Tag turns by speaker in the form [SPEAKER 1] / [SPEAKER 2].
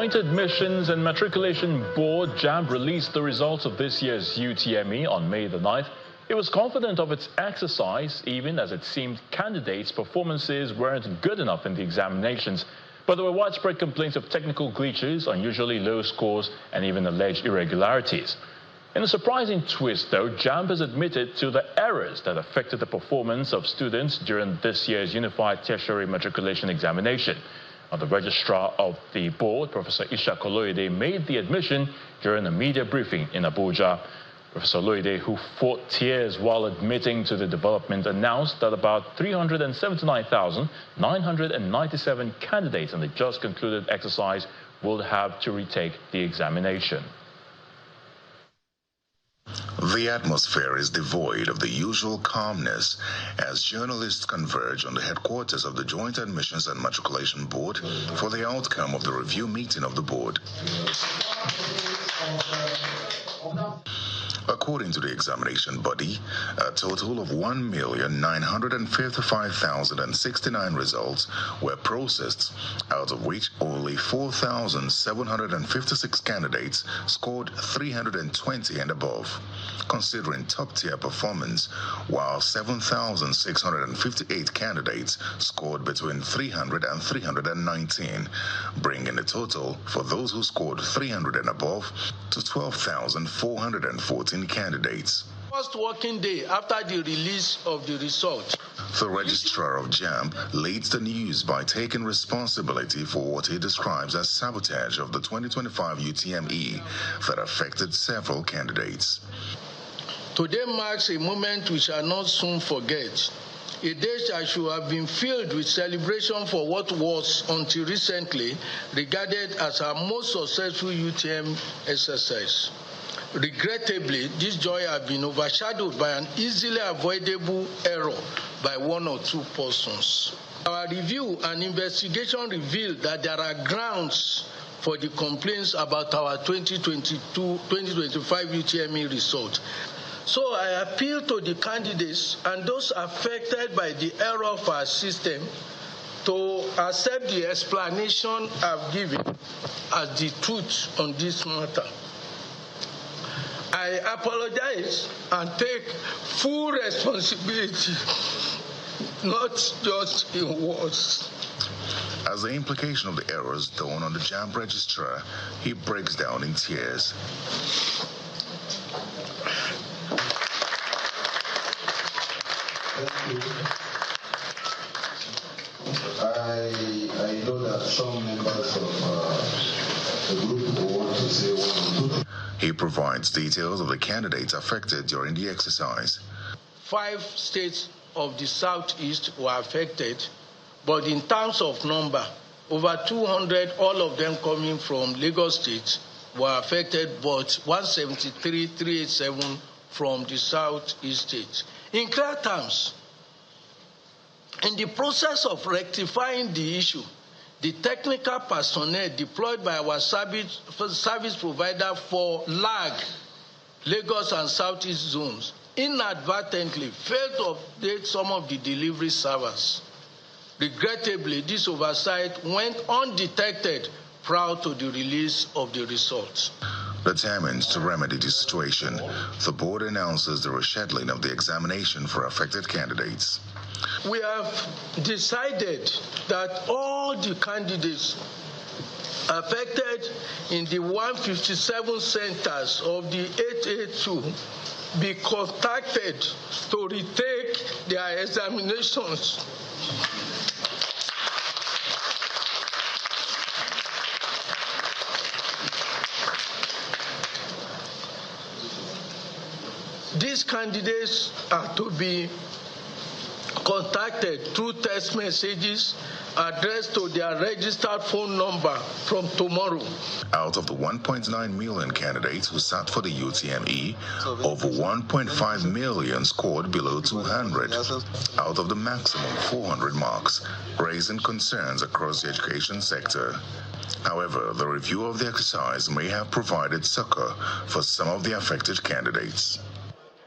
[SPEAKER 1] Joint Admissions and Matriculation Board JAMB released the results of this year's UTME on May the 9th. It was confident of its exercise, even as it seemed candidates' performances weren't good enough in the examinations. But there were widespread complaints of technical glitches, unusually low scores, and even alleged irregularities. In a surprising twist, though, JAMB has admitted to the errors that affected the performance of students during this year's Unified Tertiary Matriculation Examination. The registrar of the board, Professor Oloyede, made the admission during a media briefing in Abuja. Professor Oloyede, who fought tears while admitting to the development, announced that about 379,997 candidates in the just concluded exercise will have to retake the examination.
[SPEAKER 2] The atmosphere is devoid of the usual calmness as journalists converge on the headquarters of the Joint Admissions and Matriculation Board for the outcome of the review meeting of the board. According to the examination body, a total of 1,955,069 results were processed, out of which only 4,756 candidates scored 320 and above, considering top-tier performance, while 7,658 candidates scored between 300 and 319, bringing the total for those who scored 300 and above to 12,414 candidates.
[SPEAKER 3] First working day after the release of the result.
[SPEAKER 2] The registrar of JAMB leads the news by taking responsibility for what he describes as sabotage of the 2025 UTME that affected several candidates.
[SPEAKER 3] Today marks a moment we shall not soon forget. A day that should have been filled with celebration for what was, until recently, regarded as our most successful UTM exercise. Regrettably, this joy has been overshadowed by an easily avoidable error by one or two persons. Our review and investigation revealed that there are grounds for the complaints about our 2025 UTME result. So I appeal to the candidates and those affected by the error of our system to accept the explanation I've given as the truth on this matter. I apologize and take full responsibility, not just in words.
[SPEAKER 2] As the implication of the errors dawn on the JAMB registrar, he breaks down in tears.
[SPEAKER 4] Thank you. I know that some members of the group want to say one or two things.
[SPEAKER 2] He provides details of the candidates affected during the exercise. 5
[SPEAKER 3] states of the Southeast were affected, but in terms of number, over 200, all of them coming from Lagos State, were affected, but 173,387 from the Southeast states. In clear terms, in the process of rectifying the issue, the technical personnel deployed by our service provider for LAG, Lagos and Southeast zones, inadvertently failed to update some of the delivery servers. Regrettably, this oversight went undetected prior to the release of the results.
[SPEAKER 2] Determined to remedy the situation, the board announces the rescheduling of the examination for affected candidates.
[SPEAKER 3] We have decided that all the candidates affected in the 157 centers of the 882 be contacted to retake their examinations. These candidates are to be contacted through text messages addressed to their registered phone number from tomorrow.
[SPEAKER 2] Out of the 1.9 million candidates who sat for the UTME, over 1.5 million scored below 200 out of the maximum 400 marks, raising concerns across the education sector. However, the review of the exercise may have provided succor for some of the affected candidates.